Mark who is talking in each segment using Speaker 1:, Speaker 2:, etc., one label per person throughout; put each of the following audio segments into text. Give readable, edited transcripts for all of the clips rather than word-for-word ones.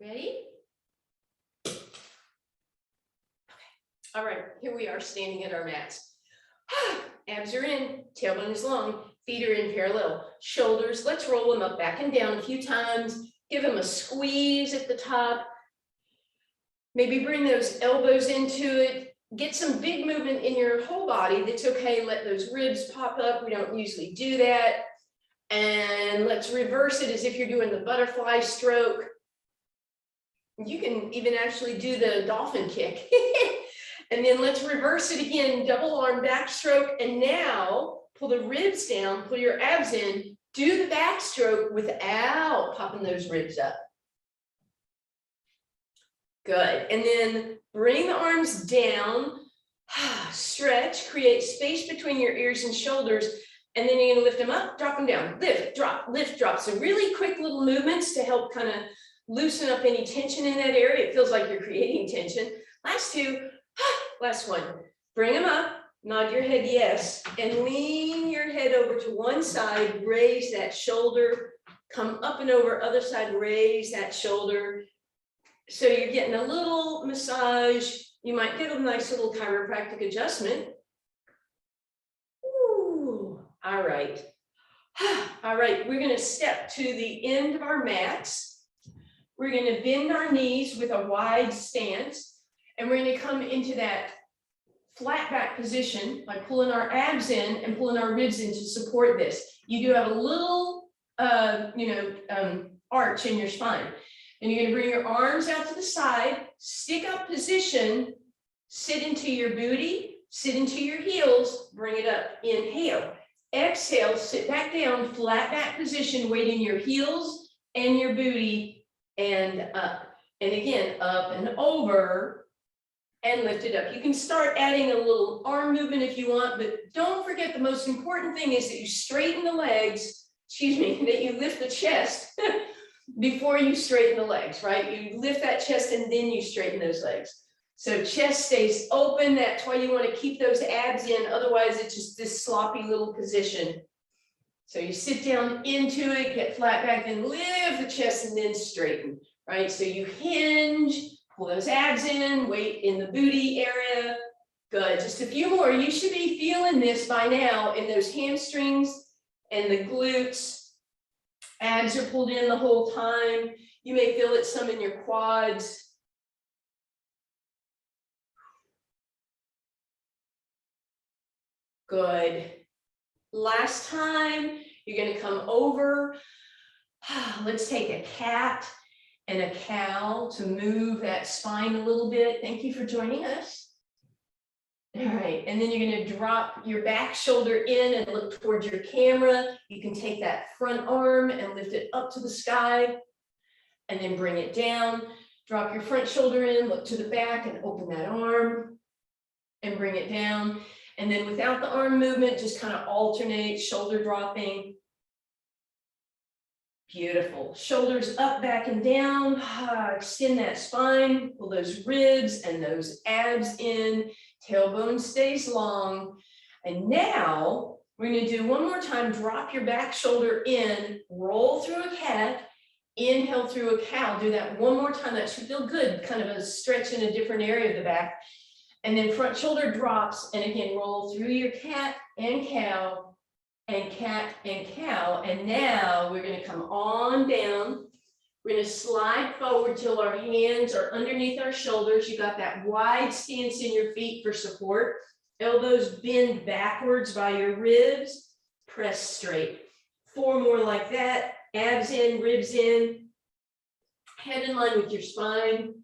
Speaker 1: Ready? Okay. All right, here we are standing at our mats. Abs are in, tailbone is long, feet are in parallel. Shoulders, let's roll them up, back and down a few times. Give them a squeeze at the top. Maybe bring those elbows into it. Get some big movement in your whole body. That's okay, let those ribs pop up. We don't usually do that. And let's reverse it as if you're doing the butterfly stroke. You can even actually do the dolphin kick. And then let's reverse it again, double arm backstroke. And now pull the ribs down, pull your abs in, do the backstroke without popping those ribs up. Good. And then bring the arms down, stretch, create space between your ears and shoulders. And then you're gonna lift them up, drop them down, lift, drop. So really quick little movements to help kind of loosen up any tension in that area. It feels like you're creating tension. Last two, last one. Bring them up, nod your head yes, and lean your head over to one side, raise that shoulder, come up and over, other side, raise that shoulder. So you're getting a little massage. You might get a nice little chiropractic adjustment. Ooh, all right. All right, we're gonna step to the end of our mats. We're gonna bend our knees with a wide stance, and we're gonna come into that flat back position by pulling our abs in and pulling our ribs in to support this. You do have a little, arch in your spine. And you're gonna bring your arms out to the side, stick up position, sit into your booty, sit into your heels, bring it up, inhale. Exhale, sit back down, flat back position, weight in your heels and your booty and up. And again, up and over and lift it up. You can start adding a little arm movement if you want, but don't forget the most important thing is that you straighten the legs, that you lift the chest before you straighten the legs, right? You lift that chest and then you straighten those legs. So chest stays open. That's why you want to keep those abs in. Otherwise, it's just this sloppy little position. So you sit down into it, get flat back, then lift the chest and then straighten, right? So you hinge, pull those abs in, weight in the booty area. Good. Just a few more. You should be feeling this by now in those hamstrings and the glutes. Abs are pulled in the whole time. You may feel it some in your quads. Good. Last time, you're going to come over. Let's take a cat and a cow to move that spine a little bit. Thank you for joining us. All right, and then you're going to drop your back shoulder in and look towards your camera. You can take that front arm and lift it up to the sky and then bring it down. Drop your front shoulder in, look to the back and open that arm and bring it down. And then without the arm movement, just kind of alternate, shoulder dropping. Beautiful. Shoulders up, back, and down. Extend that spine, pull those ribs and those abs in. Tailbone stays long. And now we're going to do one more time. Drop your back shoulder in, roll through a cat, inhale through a cow. Do that one more time. That should feel good. Kind of a stretch in a different area of the back. And then front shoulder drops. And again, roll through your cat and cow and cat and cow. And now we're going to come on down. We're going to slide forward till our hands are underneath our shoulders. You got that wide stance in your feet for support. Elbows bend backwards by your ribs. Press straight. 4 more like that. Abs in, ribs in. Head in line with your spine.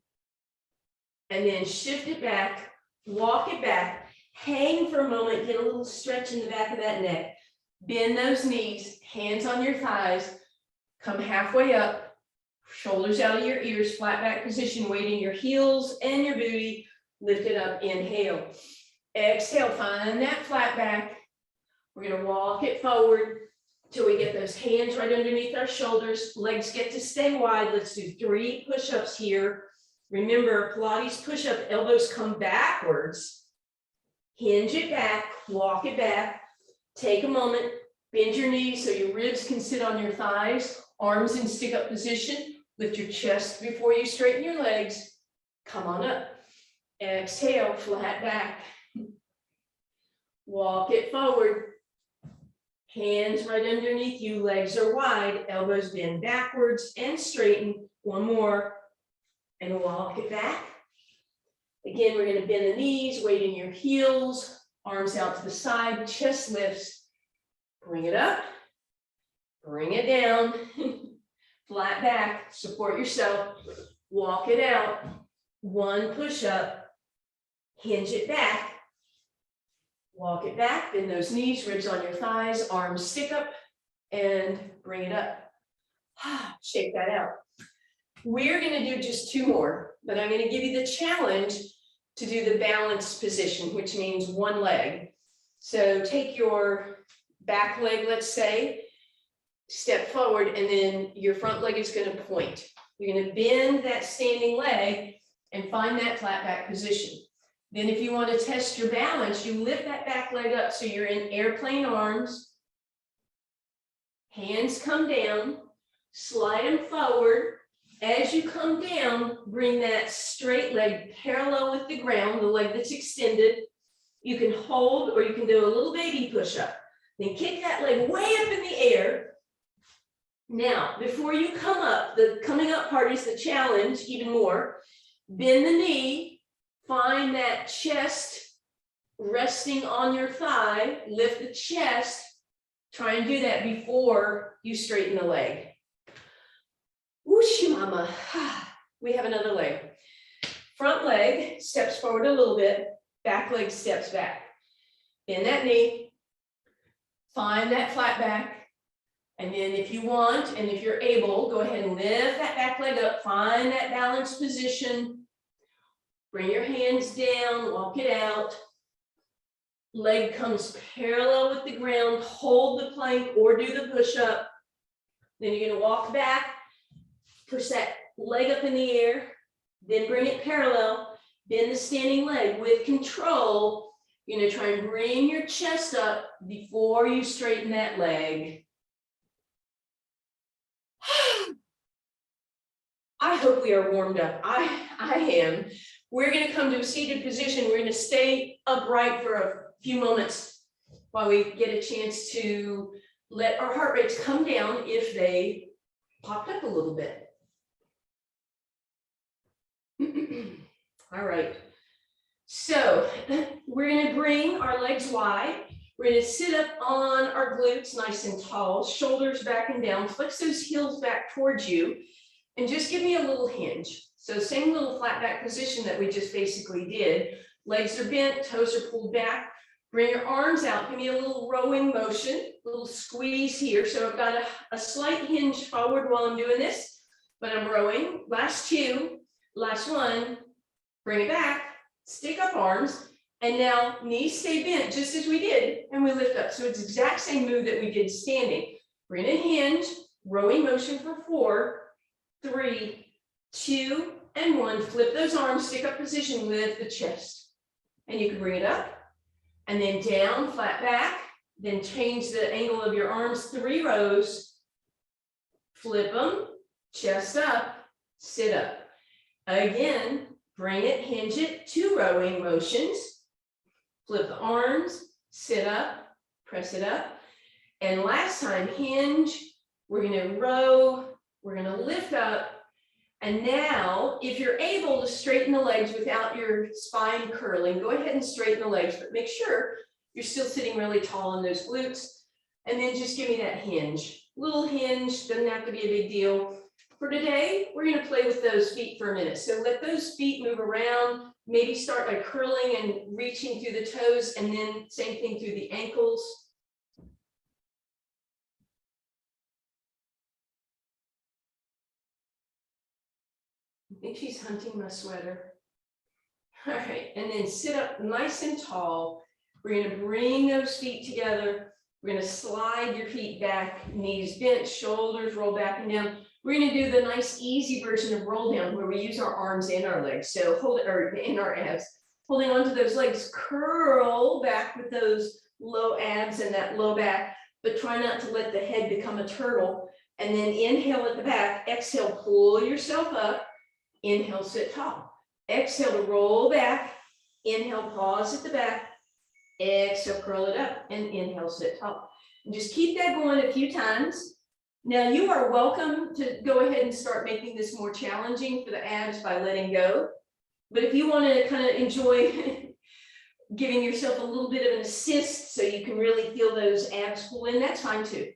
Speaker 1: And then shift it back. Walk it back. Hang for a moment. Get a little stretch in the back of that neck. Bend those knees. Hands on your thighs. Come halfway up. Shoulders out of your ears, flat back position, weight in your heels and your booty, lift it up, inhale. Exhale, find that flat back. We're going to walk it forward till we get those hands right underneath our shoulders. Legs get to stay wide. Let's do 3 push-ups here. Remember, Pilates push-up, elbows come backwards. Hinge it back, walk it back. Take a moment, bend your knees so your ribs can sit on your thighs. Arms in stick-up position. Lift your chest before you straighten your legs. Come on up. Exhale, flat back. Walk it forward. Hands right underneath you, legs are wide, elbows bend backwards and straighten. One more, and walk it back. Again, we're going to bend the knees, weight in your heels, arms out to the side, chest lifts. Bring it up, bring it down, flat back, support yourself, walk it out. One push up, hinge it back, walk it back, bend those knees, ribs on your thighs, arms stick up, and bring it up. Shake that out. We're going to do just two more, but I'm going to give you the challenge to do the balanced position, which means one leg. So take your back leg, let's say, step forward, and then your front leg is going to point. You're going to bend that standing leg and find that flat back position. Then if you want to test your balance, you lift that back leg up so you're in airplane arms. Hands come down, slide them forward. As you come down, bring that straight leg parallel with the ground, the leg that's extended. You can hold or you can do a little baby push-up. Then kick that leg way up in the air. Now, before you come up, the coming up part is the challenge even more. Bend the knee, find that chest resting on your thigh, lift the chest. Try and do that before you straighten the leg. Whoosh, mama. We have another leg. Front leg steps forward a little bit, back leg steps back. Bend that knee, find that flat back, and then if you want, and if you're able, go ahead and lift that back leg up, find that balanced position, bring your hands down, walk it out. Leg comes parallel with the ground, hold the plank or do the push-up. Then you're going to walk back, push that leg up in the air, then bring it parallel, bend the standing leg with control. You're going to try and bring your chest up before you straighten that leg. I hope we are warmed up. I am. We're going to come to a seated position. We're going to stay upright for a few moments while we get a chance to let our heart rates come down if they popped up a little bit. All right. So we're going to bring our legs wide. We're going to sit up on our glutes nice and tall, shoulders back and down, flex those heels back towards you, and just give me a little hinge. So same little flat back position that we just basically did. Legs are bent, toes are pulled back. Bring your arms out, give me a little rowing motion, a little squeeze here. So I've got a slight hinge forward while I'm doing this, but I'm rowing. Last two, last one, bring it back, stick up arms, and now knees stay bent just as we did, and we lift up. So it's the exact same move that we did standing. Bring a hinge, rowing motion for 4, 3, 2, and 1. Flip those arms, stick up position, lift the chest. And you can bring it up, and then down, flat back, then change the angle of your arms 3 rows, flip them, chest up, sit up. Again, bring it, hinge it, 2 rowing motions, flip the arms, sit up, press it up. And last time, hinge, we're gonna row, we're gonna lift up. And now, if you're able to straighten the legs without your spine curling, go ahead and straighten the legs, but make sure you're still sitting really tall in those glutes. And then just give me that hinge. Little hinge, doesn't have to be a big deal. For today, we're going to play with those feet for a minute. So let those feet move around, maybe start by curling and reaching through the toes, and then same thing through the ankles. I think she's hunting my sweater. All right, and then sit up nice and tall. We're going to bring those feet together. We're going to slide your feet back, knees bent, shoulders roll back and down. We're going to do the nice easy version of roll down where we use our arms and our legs. So hold it, or in our abs, holding onto those legs, curl back with those low abs and that low back, but try not to let the head become a turtle. And then inhale at the back, exhale, pull yourself up, inhale, sit tall. Exhale to roll back, inhale, pause at the back, exhale, curl it up, and inhale, sit tall. And just keep that going a few times. Now you are welcome to go ahead and start making this more challenging for the abs by letting go. But if you want to kind of enjoy giving yourself a little bit of an assist so you can really feel those abs pull in, that's fine too.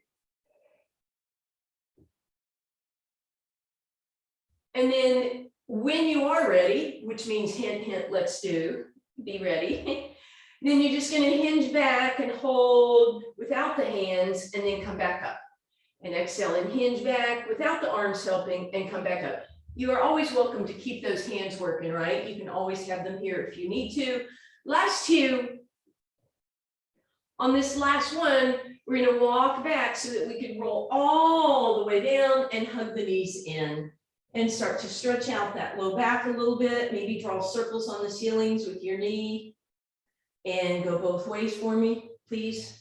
Speaker 1: And then when you are ready, which means hint, hint, let's do, be ready. Then you're just going to hinge back and hold without the hands and then come back up. And exhale and hinge back without the arms helping and come back up. You are always welcome to keep those hands working, right? You can always have them here if you need to. Last two. On this last one, we're going to walk back so that we can roll all the way down and hug the knees in and start to stretch out that low back a little bit. Maybe draw circles on the ceilings with your knee and go both ways for me, please.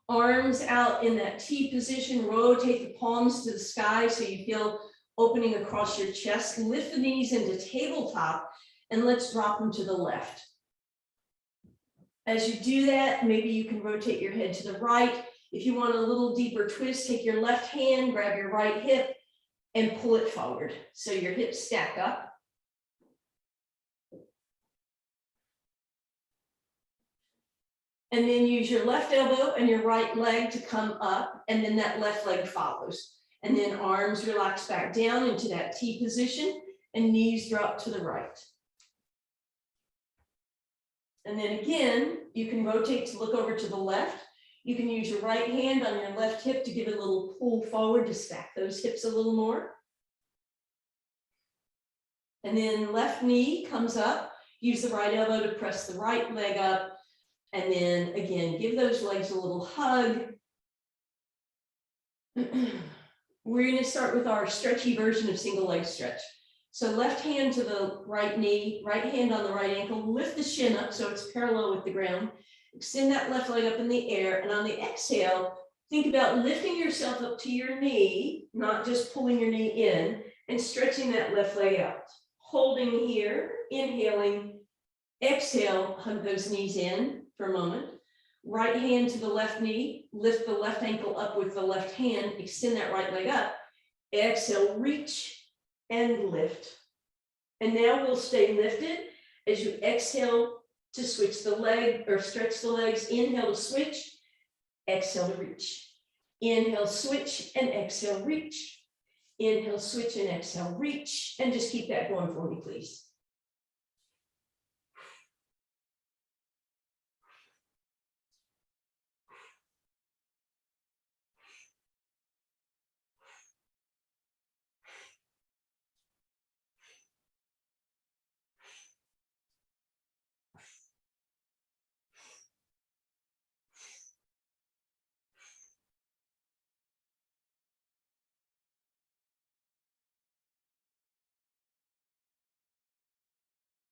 Speaker 1: Arms out in that T position, rotate the palms to the sky so you feel opening across your chest. Lift the knees into tabletop and let's drop them to the left. As you do that, maybe you can rotate your head to the right. If you want a little deeper twist, take your left hand, grab your right hip and pull it forward so your hips stack up. And then use your left elbow and your right leg to come up, and then that left leg follows. And then arms relax back down into that T position and knees drop to the right. And then again, you can rotate to look over to the left. You can use your right hand on your left hip to give it a little pull forward to stack those hips a little more. And then left knee comes up. Use the right elbow to press the right leg up. And then again, give those legs a little hug. We're going to start with our stretchy version of single leg stretch. So left hand to the right knee, right hand on the right ankle, lift the shin up so it's parallel with the ground. Extend that left leg up in the air. And on the exhale, think about lifting yourself up to your knee, not just pulling your knee in, and stretching that left leg out. Holding here, inhaling, exhale, hug those knees in for a moment. Right hand to the left knee, lift the left ankle up with the left hand, extend that right leg up. Exhale, reach and lift. And now we'll stay lifted as you exhale to switch the leg or stretch the legs. Inhale to switch, exhale to reach. Inhale, switch, and exhale, reach. Inhale, switch, and exhale, reach. And just keep that going for me, please.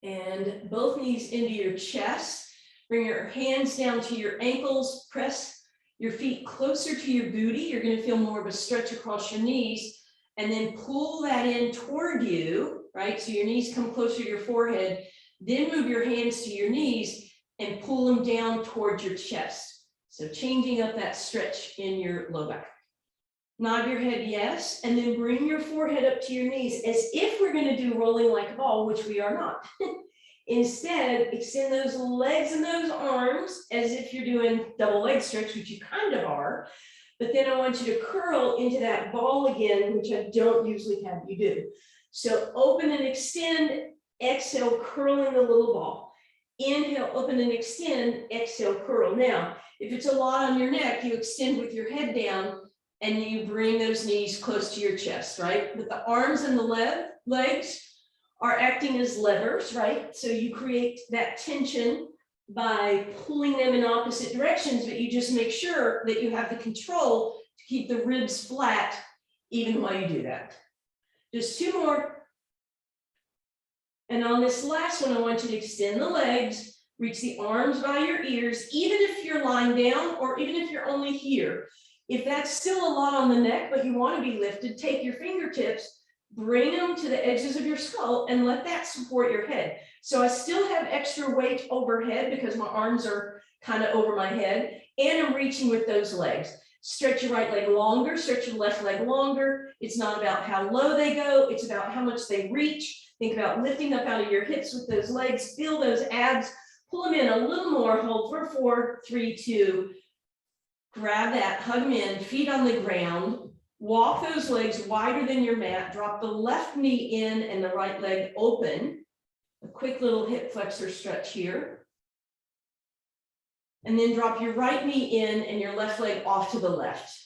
Speaker 1: And both knees into your chest. Bring your hands down to your ankles. Press your feet closer to your booty. You're going to feel more of a stretch across your knees. And then pull that in toward you, right? So your knees come closer to your forehead. Then move your hands to your knees and pull them down towards your chest. So changing up that stretch in your low back. Nod your head yes, and then bring your forehead up to your knees as if we're going to do rolling like a ball, which we are not. Instead, extend those legs and those arms as if you're doing double leg stretch, which you kind of are. But then I want you to curl into that ball again, which I don't usually have you do. So open and extend, exhale, curling the little ball. Inhale, open and extend, exhale, curl. Now, if it's a lot on your neck, you extend with your head down and you bring those knees close to your chest, right? But the arms and the legs are acting as levers, right? So you create that tension by pulling them in opposite directions, but you just make sure that you have the control to keep the ribs flat even while you do that. Just two more. And on this last one, I want you to extend the legs, reach the arms by your ears, even if you're lying down or even if you're only here. If that's still a lot on the neck, but you want to be lifted, take your fingertips, bring them to the edges of your skull and let that support your head. So I still have extra weight overhead because my arms are kind of over my head, and I'm reaching with those legs. Stretch your right leg longer, stretch your left leg longer. It's not about how low they go, it's about how much they reach. Think about lifting up out of your hips with those legs, feel those abs, pull them in a little more, hold for 4, 3, 2. Grab that, hug them in, feet on the ground. Walk those legs wider than your mat. Drop the left knee in and the right leg open. A quick little hip flexor stretch here. And then drop your right knee in and your left leg off to the left.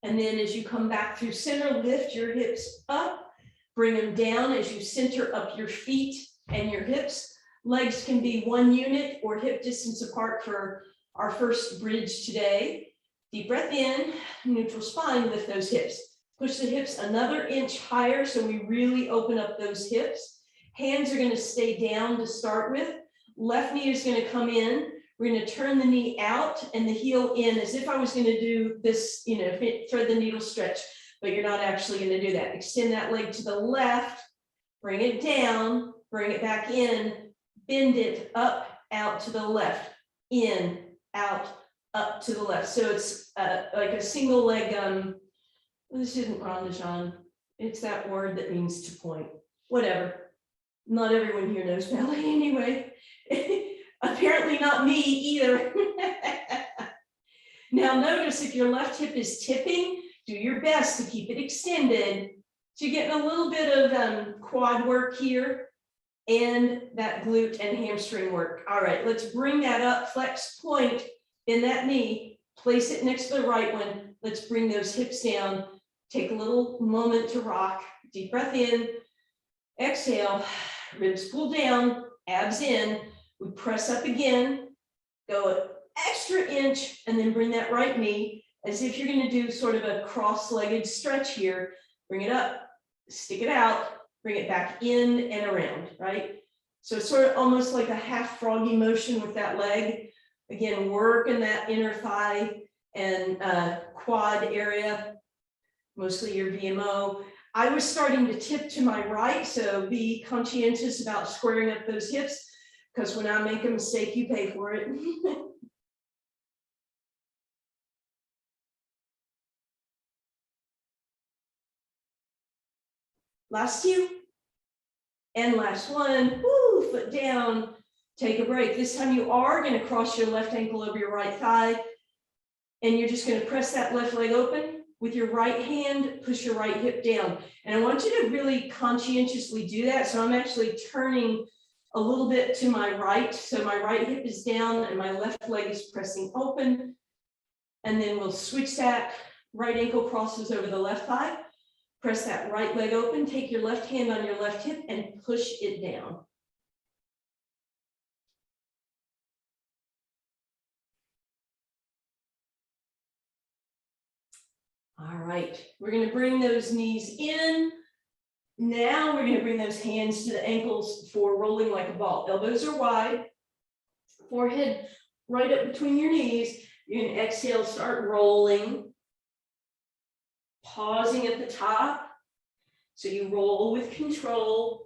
Speaker 1: And then as you come back through center, lift your hips up, bring them down as you center up your feet and your hips. Legs can be 1 unit or hip distance apart for our first bridge today. Deep breath in, neutral spine, lift those hips. Push the hips another inch higher so we really open up those hips. Hands are going to stay down to start with. Left knee is going to come in. We're going to turn the knee out and the heel in as if I was going to do this, thread the needle stretch, but you're not actually going to do that. Extend that leg to the left, bring it down, bring it back in, bend it up, out to the left, in, out, up to the left. So it's like a single leg, this isn't rondation. It's that word that means to point, whatever. Not everyone here knows ballet anyway. Apparently not me either. Now notice if your left hip is tipping, do your best to keep it extended. So you're getting a little bit of quad work here and that glute and hamstring work. All right, let's bring that up, flex, point in that knee, place it next to the right one. Let's bring those hips down. Take a little moment to rock. Deep breath in, exhale, ribs pull down, abs in. We press up again, go an extra inch, and then bring that right knee as if you're going to do sort of a cross-legged stretch here. Bring it up, stick it out, bring it back in and around, right? So it's sort of almost like a half froggy motion with that leg. Again, working that inner thigh and quad area, mostly your VMO. I was starting to tip to my right, so be conscientious about squaring up those hips, because when I make a mistake, you pay for it. Last two, and last one. Woo, foot down, take a break. This time you are going to cross your left ankle over your right thigh, and you're just going to press that left leg open. With your right hand, push your right hip down. And I want you to really conscientiously do that. So I'm actually turning a little bit to my right. So my right hip is down and my left leg is pressing open. And then we'll switch that. Right ankle crosses over the left thigh. Press that right leg open. Take your left hand on your left hip and push it down. All right, we're going to bring those knees in. Now we're going to bring those hands to the ankles for rolling like a ball. Elbows are wide, forehead right up between your knees. You're going to exhale, start rolling, pausing at the top. So you roll with control.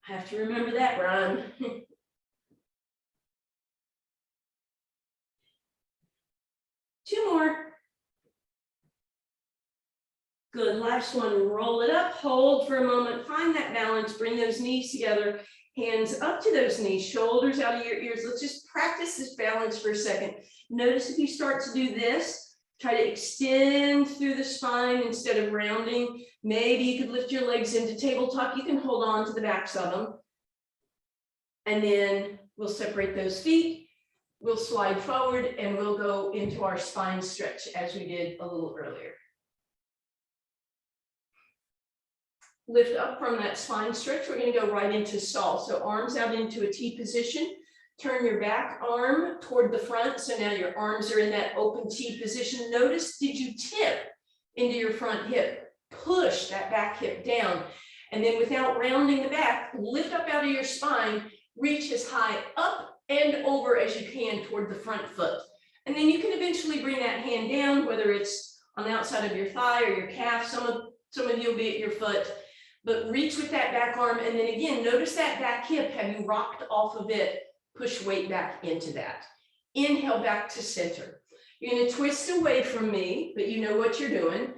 Speaker 1: I have to remember that, Ron. Two more. Good, last one, roll it up, hold for a moment, find that balance, bring those knees together, hands up to those knees, shoulders out of your ears. Let's just practice this balance for a second. Notice if you start to do this, try to extend through the spine instead of rounding. Maybe you could lift your legs into tabletop. You can hold on to the backs of them. And then we'll separate those feet. We'll slide forward and we'll go into our spine stretch as we did a little earlier. Lift up from that spine stretch. We're going to go right into stall. So arms out into a T position. Turn your back arm toward the front. So now your arms are in that open T position. Notice, did you tip into your front hip? Push that back hip down. And then without rounding the back, lift up out of your spine. Reach as high up and over as you can toward the front foot. And then you can eventually bring that hand down, whether it's on the outside of your thigh or your calf. Some of you will be at your foot, but reach with that back arm. And then again, notice that back hip. Have you rocked off of it? Push weight back into that. Inhale back to center. You're going to twist away from me, but you know what you're doing.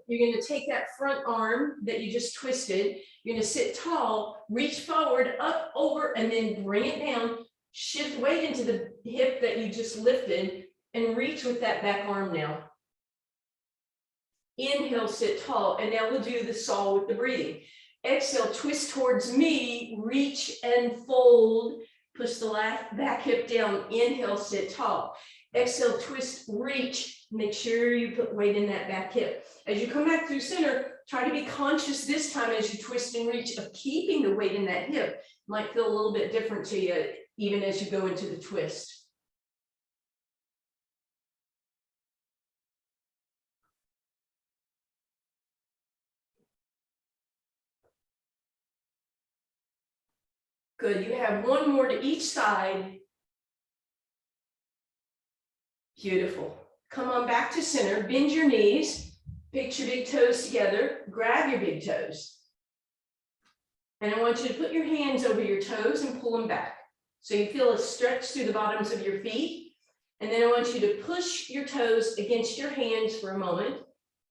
Speaker 1: You're going to take that front arm that you just twisted. You're going to sit tall, reach forward, up, over, and then bring it down. Shift weight into the hip that you just lifted and reach with that back arm now. Inhale, sit tall, and now we'll do the saw with the breathing. Exhale, twist towards me, reach and fold. Push the back hip down. Inhale, sit tall. Exhale, twist, reach. Make sure you put weight in that back hip. As you come back through center, try to be conscious this time as you twist and reach of keeping the weight in that hip. Might feel a little bit different to you even as you go into the twist. Good, you have one more to each side. Beautiful. Come on back to center, bend your knees, pitch your big toes together, grab your big toes. And I want you to put your hands over your toes and pull them back. So you feel a stretch through the bottoms of your feet. And then I want you to push your toes against your hands for a moment,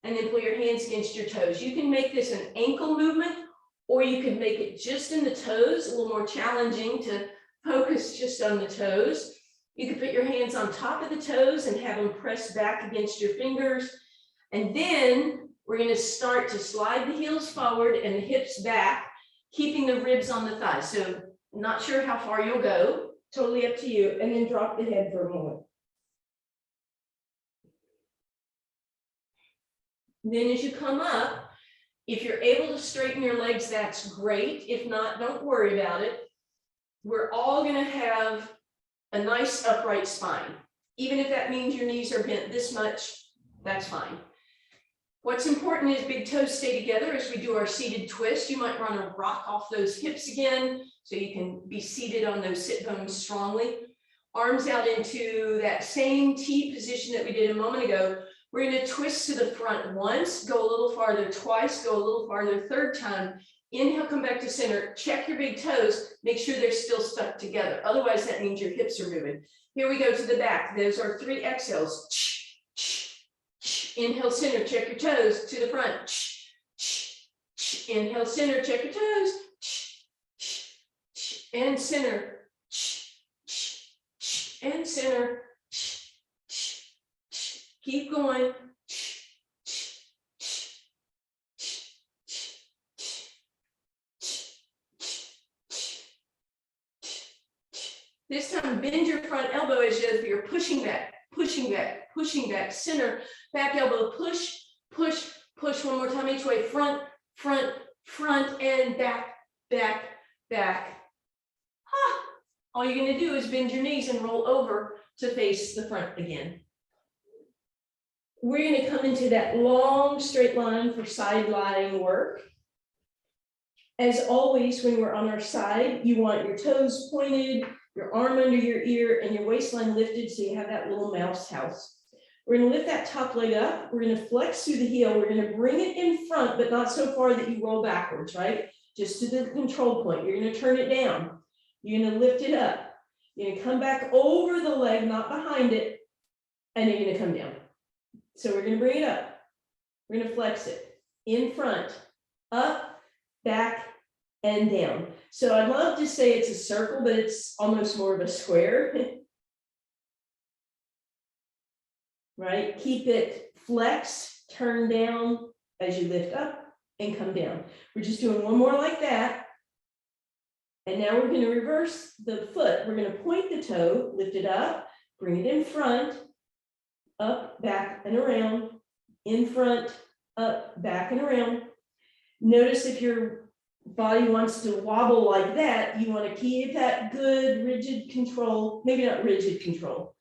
Speaker 1: and then pull your hands against your toes. You can make this an ankle movement, or you can make it just in the toes, a little more challenging to focus just on the toes. You can put your hands on top of the toes and have them press back against your fingers. And then we're going to start to slide the heels forward and the hips back, keeping the ribs on the thighs. So not sure how far you'll go, totally up to you. And then drop the head for a moment. Then as you come up, if you're able to straighten your legs, that's great. If not, don't worry about it. We're all going to have a nice upright spine. Even if that means your knees are bent this much, that's fine. What's important is big toes stay together as we do our seated twist. You might want to rock off those hips again so you can be seated on those sit bones strongly. Arms out into that same T position that we did a moment ago. We're going to twist to the front once, go a little farther twice, go a little farther third time. Inhale, come back to center, check your big toes, make sure they're still stuck together. Otherwise, that means your hips are moving. Here we go to the back. Those are 3 exhales. Inhale, center, check your toes to the front. Inhale, center, check your toes. And center. And center. Keep going. This time, bend your front elbow as if you're pushing back, pushing back, pushing back. Center, back elbow, push, push, push. One more time each way. Front, front, front, and back, back, back. All you're going to do is bend your knees and roll over to face the front again. We're going to come into that long straight line for side lying work. As always, when we're on our side, you want your toes pointed, your arm under your ear, and your waistline lifted so you have that little mouse house. We're going to lift that top leg up. We're going to flex through the heel. We're going to bring it in front, but not so far that you roll backwards, right? Just to the control point. You're going to turn it down. You're going to lift it up. You're going to come back over the leg, not behind it, and then you're going to come down. So we're going to bring it up. We're going to flex it in front, up, back, and down. So I'd love to say it's a circle, but it's almost more of a square. Right? Keep it flexed, turn down as you lift up and come down. We're just doing one more like that. And now we're going to reverse the foot. We're going to point the toe, lift it up, bring it in front, up, back, and around, in front, up, back, and around. Notice if your body wants to wobble like that, you want to keep that good rigid control, maybe not rigid control.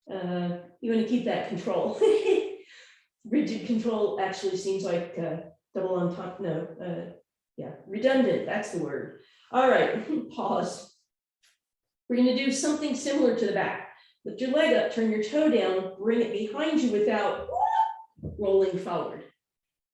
Speaker 1: You want to keep that control. Rigid control actually seems like double entendre. Yeah, redundant, that's the word. All right, pause. We're going to do something similar to the back. Lift your leg up, turn your toe down, bring it behind you without rolling forward.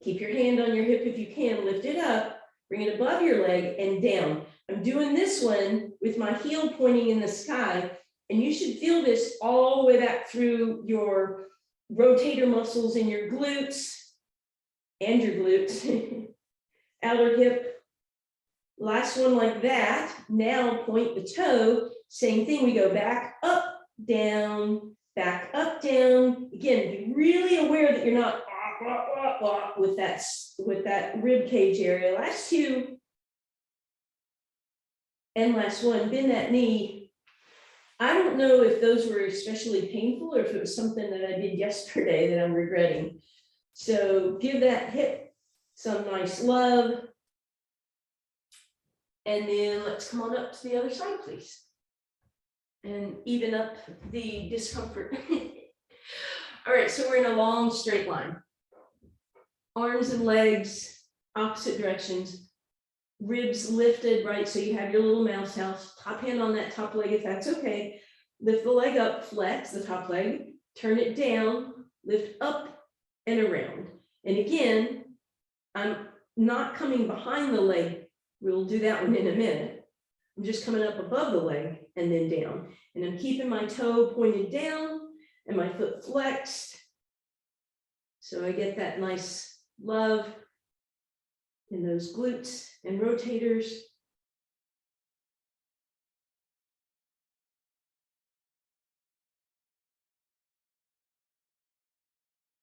Speaker 1: Keep your hand on your hip if you can, lift it up, bring it above your leg and down. I'm doing this one with my heel pointing in the sky, and you should feel this all the way back through your rotator muscles in your glutes and your glutes, outer hip. Last one like that. Now point the toe, same thing, we go back up, down, back up, down. Again, be really aware that you're not with that rib cage area. Last two. And last one, bend that knee. I don't know if those were especially painful or if it was something that I did yesterday that I'm regretting. So give that hip some nice love. And then let's come on up to the other side, please. And even up the discomfort. All right, so we're in a long straight line. Arms and legs, opposite directions. Ribs lifted, right? So you have your little mouse house, top hand on that top leg if that's okay. Lift the leg up, flex the top leg, turn it down, lift up and around. And again, I'm not coming behind the leg. We'll do that one in a minute. I'm just coming up above the leg and then down. And I'm keeping my toe pointed down and my foot flexed. So I get that nice love in those glutes and rotators.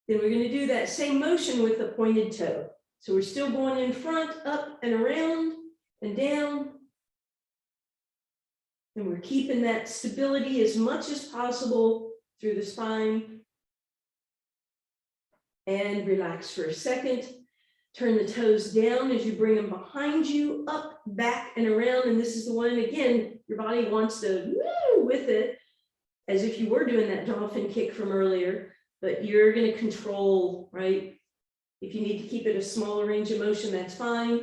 Speaker 1: Then we're going to do that same motion with the pointed toe. So we're still going in front, up and around and down. And we're keeping that stability as much as possible through the spine. And relax for a second. Turn the toes down as you bring them behind you, up, back, and around. And this is the one, again, your body wants to woo with it, as if you were doing that dolphin kick from earlier, but you're going to control, right? If you need to keep it a smaller range of motion, that's fine.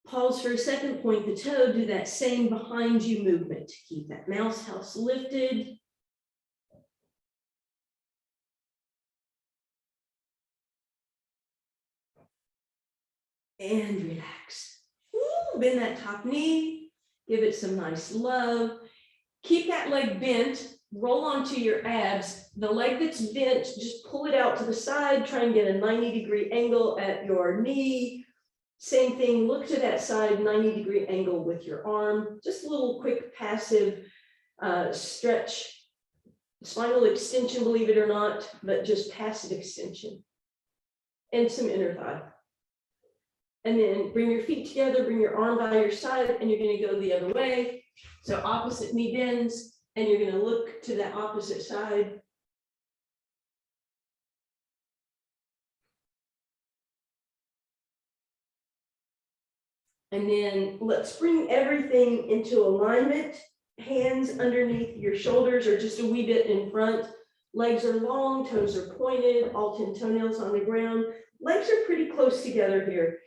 Speaker 1: Pause for a second, point the toe, do that same behind you movement. Keep that mouse house lifted. And relax. Ooh, bend that top knee, give it some nice love. Keep that leg bent, roll onto your abs. The leg that's bent, just pull it out to the side, try and get a 90-degree angle at your knee. Same thing, look to that side, 90-degree angle with your arm. Just a little quick passive stretch. Spinal extension, believe it or not, but just passive extension. And some inner thigh. And then bring your feet together, bring your arm by your side, and you're going to go the other way. So opposite knee bends, and you're going to look to that opposite side. And then let's bring everything into alignment. Hands underneath your shoulders or just a wee bit in front. Legs are long, toes are pointed, all 10 toenails on the ground. Legs are pretty close together here.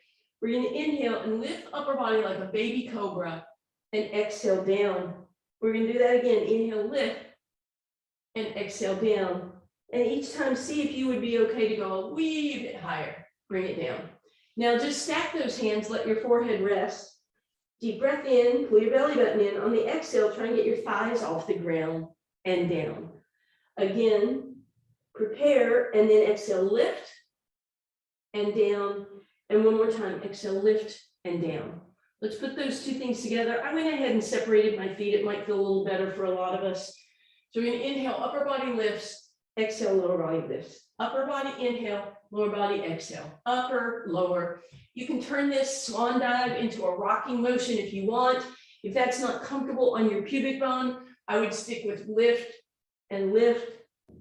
Speaker 1: We're going to inhale and lift upper body like a baby cobra and exhale down. We're going to do that again. Inhale, lift and exhale down. And each time, see if you would be okay to go a wee bit higher. Bring it down. Now just stack those hands, let your forehead rest. Deep breath in, pull your belly button in. On the exhale, try and get your thighs off the ground and down. Again, prepare and then exhale, lift and down. And one more time, exhale, lift and down. Let's put those two things together. I went ahead and separated my feet. It might feel a little better for a lot of us. So we're going to inhale, upper body lifts, exhale, lower body lifts. Upper body inhale, lower body exhale. Upper, lower. You can turn this swan dive into a rocking motion if you want. If that's not comfortable on your pubic bone, I would stick with lift and lift,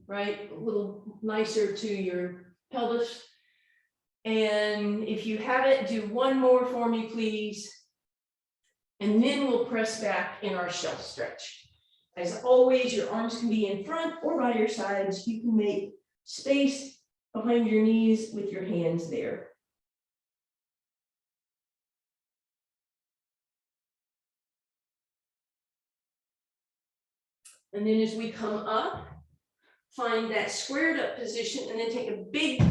Speaker 1: right? A little nicer to your pelvis. And if you have it, do one more for me, please. And then we'll press back in our shelf stretch. As always, your arms can be in front or by your sides. You can make space behind your knees with your hands there. And then as we come up, find that squared up position and then take a big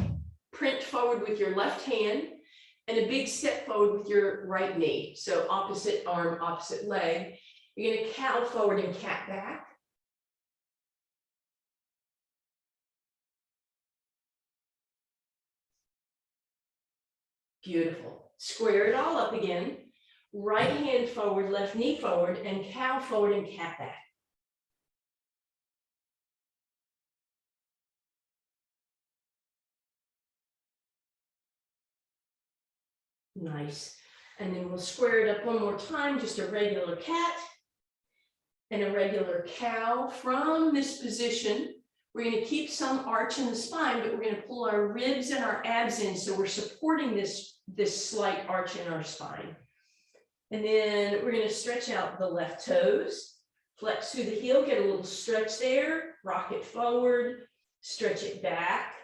Speaker 1: print forward with your left hand and a big step forward with your right knee. So opposite arm, opposite leg. You're going to cow forward and cat back. Beautiful. Square it all up again. Right hand forward, left knee forward, and cow forward and cat back. Nice. And then we'll square it up one more time, just a regular cat and a regular cow. From this position, we're going to keep some arch in the spine, but we're going to pull our ribs and our abs in, so we're supporting this slight arch in our spine. And then we're going to stretch out the left toes, flex through the heel, get a little stretch there, rock it forward, stretch it back,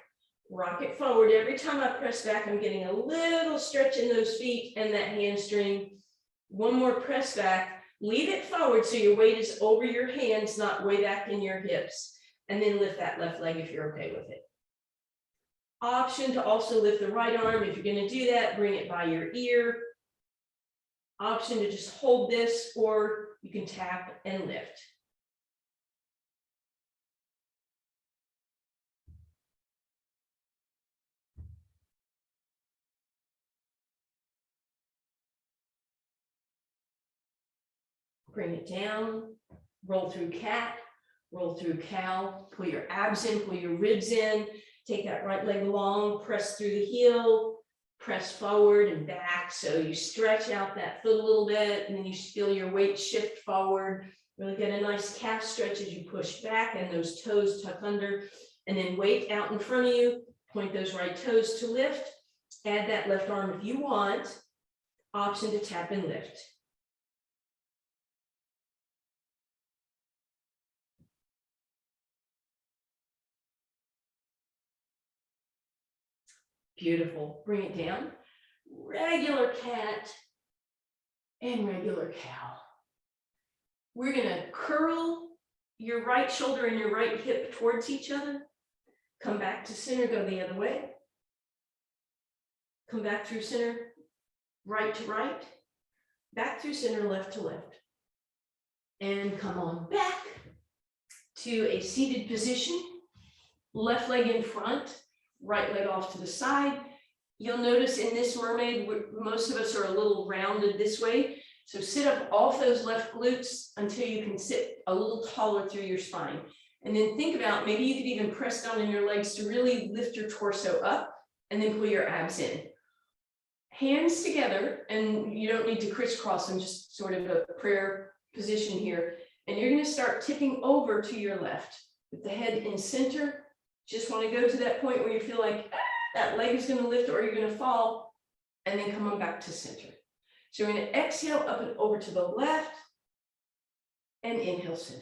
Speaker 1: rock it forward. Every time I press back, I'm getting a little stretch in those feet and that hamstring. One more press back, lead it forward so your weight is over your hands, not way back in your hips. And then lift that left leg if you're okay with it. Option to also lift the right arm. If you're going to do that, bring it by your ear. Option to just hold this, or you can tap and lift. Bring it down, roll through cat, roll through cow, pull your abs in, pull your ribs in, take that right leg long, press through the heel, press forward and back. So you stretch out that foot a little bit, and then you feel your weight shift forward. Really get a nice calf stretch as you push back and those toes tuck under, and then weight out in front of you, point those right toes to lift, add that left arm if you want, option to tap and lift. Beautiful. Bring it down. Regular cat and regular cow. We're going to curl your right shoulder and your right hip towards each other. Come back to center, go the other way. Come back through center, right to right. Back through center, left to left. And come on back to a seated position. Left leg in front, right leg off to the side. You'll notice in this mermaid, most of us are a little rounded this way. So sit up off those left glutes until you can sit a little taller through your spine. And then think about, maybe you could even press down on your legs to really lift your torso up and then pull your abs in. Hands together, and you don't need to crisscross them, just sort of a prayer position here. And you're going to start tipping over to your left with the head in center. Just want to go to that point where you feel like that leg is going to lift or you're going to fall, and then come on back to center. So we're going to exhale up and over to the left and inhale center.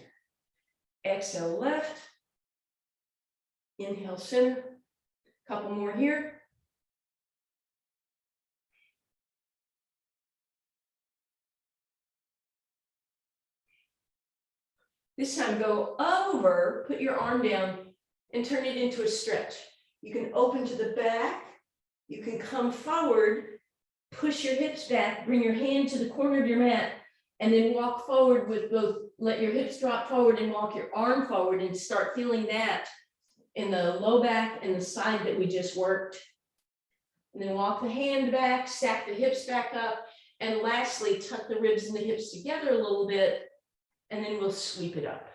Speaker 1: Exhale left, inhale center. Couple more here. This time go over, put your arm down and turn it into a stretch. You can open to the back, you can come forward, push your hips back, bring your hand to the corner of your mat, and then walk forward with both, let your hips drop forward and walk your arm forward and start feeling that in the low back and the side that we just worked. And then walk the hand back, stack the hips back up, and lastly, tuck the ribs and the hips together a little bit, and then we'll sweep it up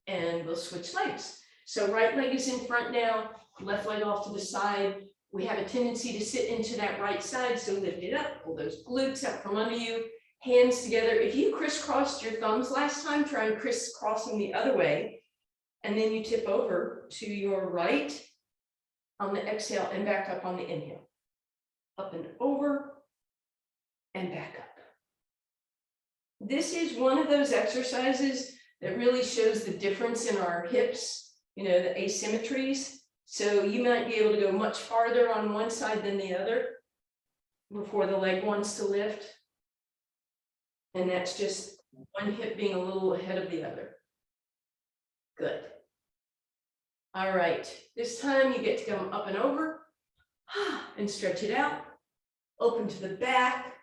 Speaker 1: and we'll switch legs. So right leg is in front now, left leg off to the side. We have a tendency to sit into that right side, so lift it up, pull those glutes out from under you, hands together. If you crisscrossed your thumbs last time, try and crisscross them the other way, and then you tip over to your right on the exhale and back up on the inhale. Up and over and back up. This is one of those exercises that really shows the difference in our hips, you know, the asymmetries. So you might be able to go much farther on one side than the other before the leg wants to lift. And that's just one hip being a little ahead of the other. Good. All right, this time you get to come up and over and stretch it out. Open to the back,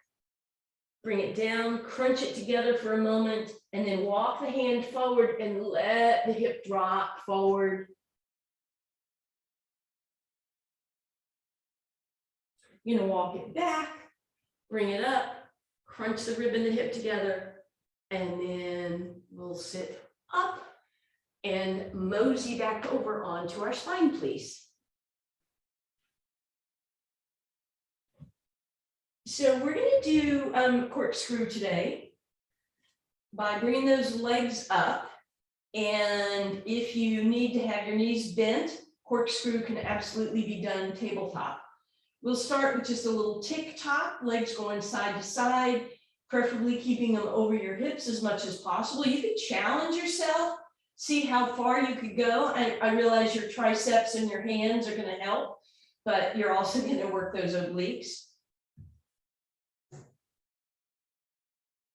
Speaker 1: bring it down, crunch it together for a moment, and then walk the hand forward and let the hip drop forward. You're gonna walk it back, bring it up, crunch the rib and the hip together, and then we'll sit up and mosey back over onto our spine, please. So we're going to do corkscrew today by bringing those legs up. And if you need to have your knees bent, corkscrew can absolutely be done tabletop. We'll start with just a little tick-tock, legs going side to side, preferably keeping them over your hips as much as possible. You could challenge yourself, see how far you could go. I realize your triceps and your hands are going to help, but you're also going to work those obliques.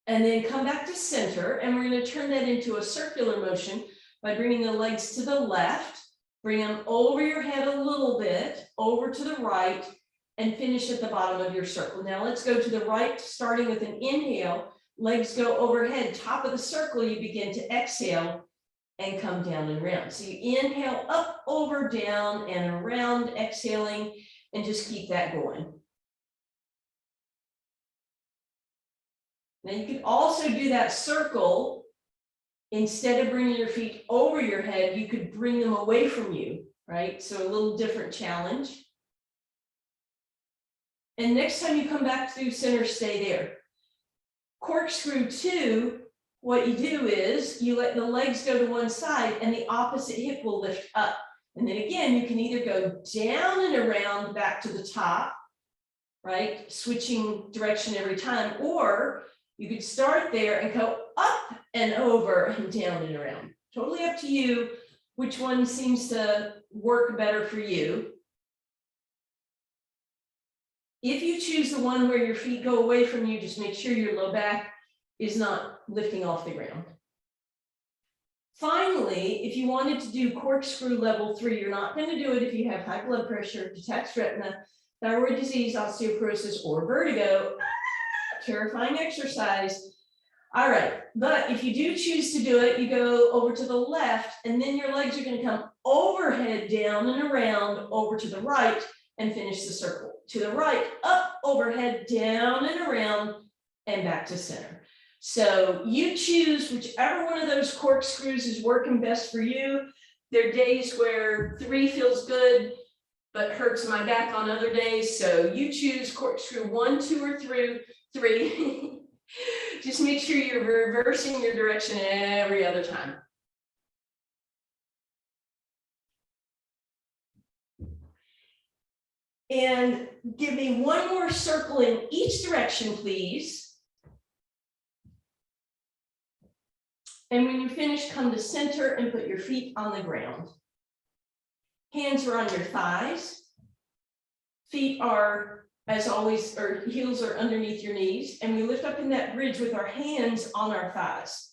Speaker 1: And then come back to center, and we're going to turn that into a circular motion by bringing the legs to the left, bring them over your head a little bit, over to the right, and finish at the bottom of your circle. Now let's go to the right, starting with an inhale. Legs go overhead, top of the circle, you begin to exhale and come down and round. So you inhale up, over, down, and around, exhaling, and just keep that going. Now you could also do that circle. Instead of bringing your feet over your head, you could bring them away from you, right? So a little different challenge. And next time you come back through center, stay there. Corkscrew 2, what you do is you let the legs go to one side and the opposite hip will lift up. And then again, you can either go down and around back to the top, right? Switching direction every time, or you could start there and go up and over and down and around. Totally up to you which one seems to work better for you. If you choose the one where your feet go away from you, just make sure your low back is not lifting off the ground. Finally, if you wanted to do corkscrew level 3, you're not going to do it if you have high blood pressure, detached retina, thyroid disease, osteoporosis, or vertigo. Terrifying exercise. All right, but if you do choose to do it, you go over to the left, and then your legs are going to come overhead, down and around, over to the right, and finish the circle. To the right, up, overhead, down and around, and back to center. So you choose whichever one of those corkscrews is working best for you. There are days where 3 feels good, but hurts my back on other days. So you choose corkscrew 1, 2, or 3. Just make sure you're reversing your direction every other time. And give me one more circle in each direction, please. And when you finish, come to center and put your feet on the ground. Hands are on your thighs. Feet are, as always, or heels are underneath your knees. And we lift up in that bridge with our hands on our thighs.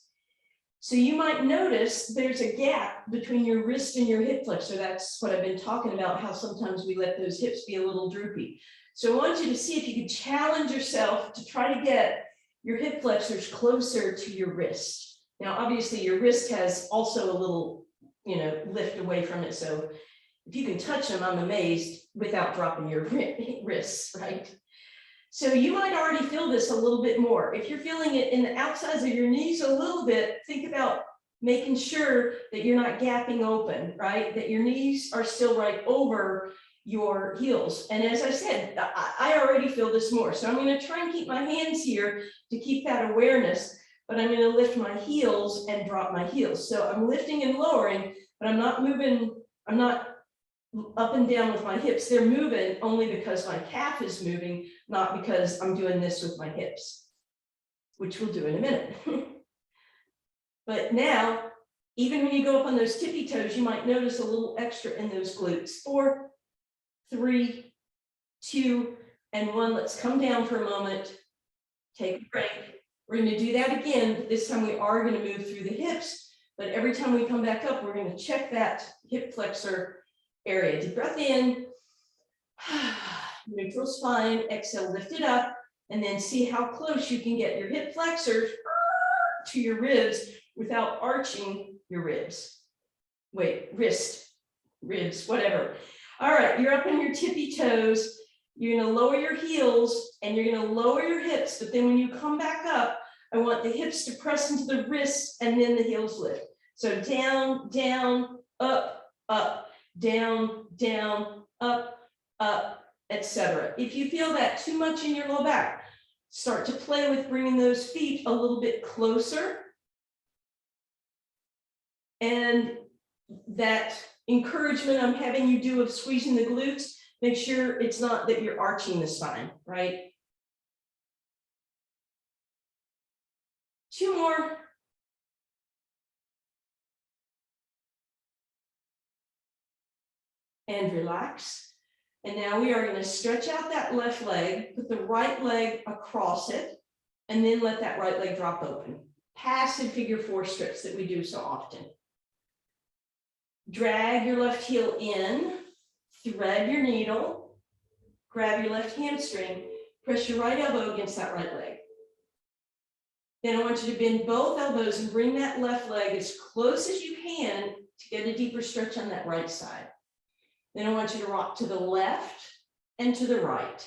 Speaker 1: So you might notice there's a gap between your wrist and your hip flexor. That's what I've been talking about, how sometimes we let those hips be a little droopy. So I want you to see if you can challenge yourself to try to get your hip flexors closer to your wrist. Now, obviously your wrist has also a little, lift away from it. So if you can touch them, I'm amazed, without dropping your wrists, right? So you might already feel this a little bit more. If you're feeling it in the outsides of your knees a little bit, think about making sure that you're not gapping open, right? That your knees are still right over your heels. And as I said, I already feel this more. So I'm going to try and keep my hands here to keep that awareness, but I'm going to lift my heels and drop my heels. So I'm lifting and lowering, but I'm not moving, I'm not up and down with my hips. They're moving only because my calf is moving, not because I'm doing this with my hips, which we'll do in a minute. But now, even when you go up on those tippy toes, you might notice a little extra in those glutes. 4, 3, 2, and 1. Let's come down for a moment. Take a break. We're going to do that again. This time we are going to move through the hips, But every time we come back up, we're going to check that hip flexor area. Deep breath in, neutral spine, exhale, lift it up, and then see how close you can get your hip flexors to your ribs without arching your ribs. Wait, wrist, ribs, whatever. All right, you're up on your tippy toes. You're going to lower your heels and you're going to lower your hips, but then when you come back up, I want the hips to press into the wrists and then the heels lift. So down, down, up, up, down, down, up, etc. If you feel that too much in your low back, start to play with bringing those feet a little bit closer. And that encouragement I'm having you do of squeezing the glutes, make sure it's not that you're arching the spine, right? 2 more. And relax. And now we are going to stretch out that left leg, put the right leg across it, and then let that right leg drop open. Passive figure 4 stretch that we do so often. Drag your left heel in, thread your needle, grab your left hamstring, press your right elbow against that right leg. Then I want you to bend both elbows and bring that left leg as close as you can to get a deeper stretch on that right side. Then I want you to rock to the left and to the right.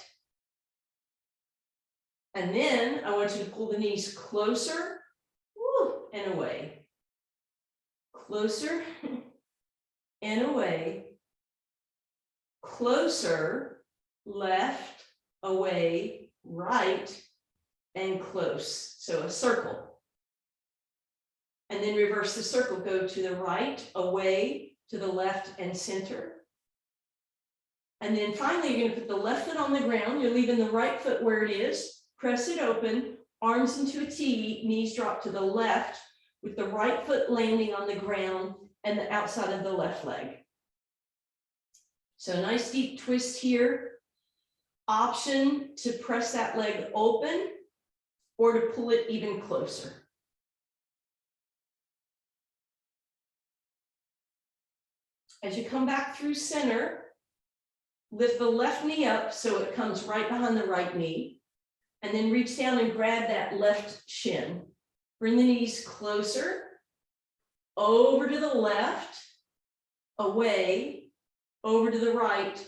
Speaker 1: And then I want you to pull the knees closer and away. Closer and away. Closer, left, away, right, and close. So a circle. And then reverse the circle. Go to the right, away, to the left, and center. And then finally, you're going to put the left foot on the ground. You're leaving the right foot where it is. Press it open, arms into a T, knees drop to the left with the right foot landing on the ground and the outside of the left leg. So a nice deep twist here. Option to press that leg open or to pull it even closer. As you come back through center, lift the left knee up so it comes right behind the right knee, and then reach down and grab that left shin. Bring the knees closer, over to the left, away, over to the right,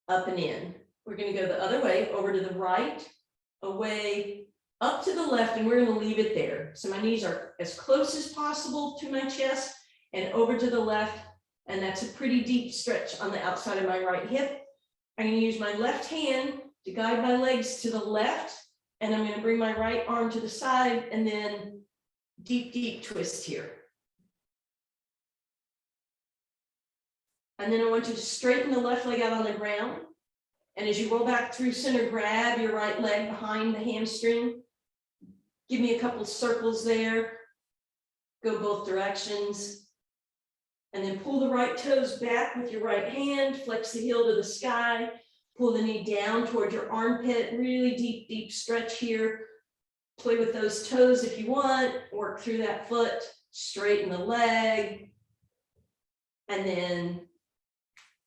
Speaker 1: up and in. We're going to go the other way, over to the right, away, up to the left, and we're going to leave it there. So my knees are as close as possible to my chest and over to the left, and that's a pretty deep stretch on the outside of my right hip. I'm going to use my left hand to guide my legs to the left, and I'm going to bring my right arm to the side, and then deep, deep twist here. And then I want you to straighten the left leg out on the ground. And as you roll back through center, grab your right leg behind the hamstring. Give me a couple circles there. Go both directions. And then pull the right toes back with your right hand. Flex the heel to the sky. Pull the knee down toward your armpit. Really deep, deep stretch here. Play with those toes if you want. Work through that foot. Straighten the leg. And then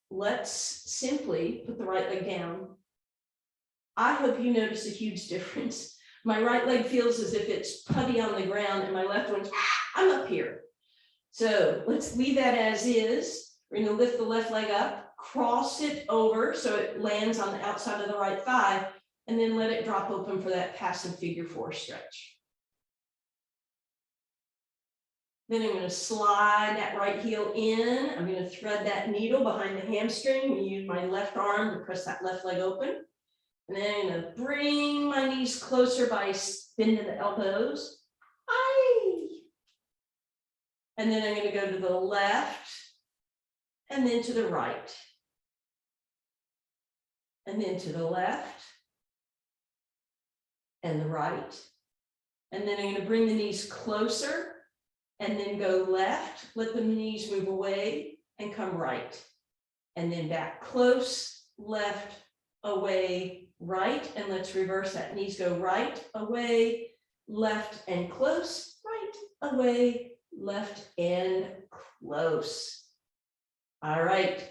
Speaker 1: let's simply put the right leg down. I hope you notice a huge difference. My right leg feels as if it's putty on the ground, and my left one's, I'm up here. So let's leave that as is. We're going to lift the left leg up, cross it over so it lands on the outside of the right thigh, and then let it drop open for that passive figure 4 stretch. Then I'm going to slide that right heel in. I'm going to thread that needle behind the hamstring. I'm going to use my left arm to press that left leg open. And then I'm going to bring my knees closer by bending the elbows. Aye. And then I'm going to go to the left and then to the right. And then to the left and the right. And then I'm going to bring the knees closer. And then go left, let the knees move away and come right. And then back close, left, away, right. And let's reverse that. Knees go right, away, left, and close, right, away, left and close. All right.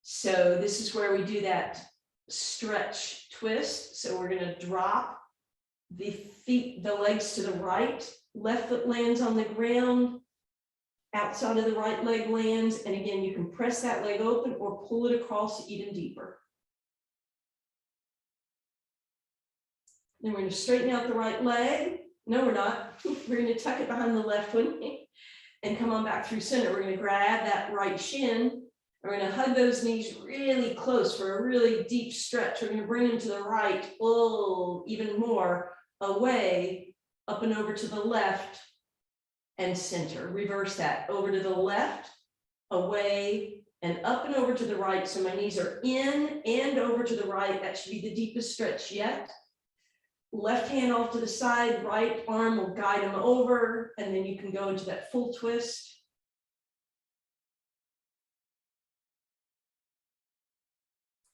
Speaker 1: So this is where we do that stretch twist. So we're going to drop the legs to the right, left foot lands on the ground, outside of the right leg lands. And again, you can press that leg open or pull it across even deeper. Then we're going to straighten out the right leg. No, we're not. We're going to tuck it behind the left one and come on back through center. We're going to grab that right shin. We're going to hug those knees really close for a really deep stretch. We're going to bring them to the right, pull even more away, up and over to the left and center. Reverse that, over to the left, away, and up and over to the right. So my knees are in and over to the right. That should be the deepest stretch yet. Left hand off to the side, right arm will guide them over, and then you can go into that full twist.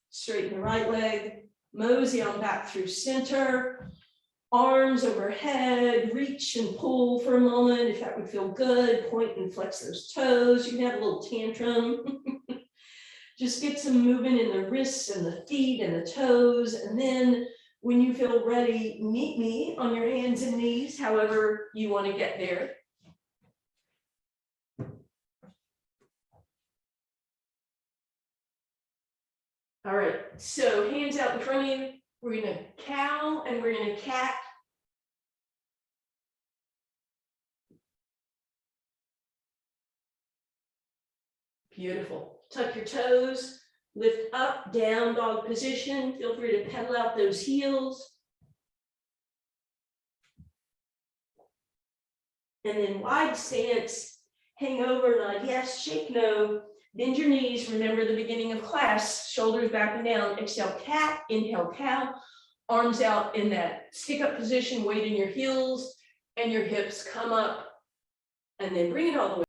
Speaker 1: Straighten the right leg, mosey on back through center, arms overhead, reach and pull for a moment if that would feel good, point and flex those toes. You can have a little tantrum. Just get some movement in the wrists and the feet and the toes, and then when you feel ready, meet me on your hands and knees, however you want to get there. All right, so hands out in front of you. We're going to cow and we're going to cat. Beautiful. Tuck your toes. Lift up, down dog position. Feel free to pedal out those heels. And then wide stance, hang over, nod yes, shake no. Bend your knees. Remember the beginning of class, shoulders back and down. Exhale, cat, inhale, cow. Arms out in that stick up position, weight in your heels and your hips come up. And then bring it all the way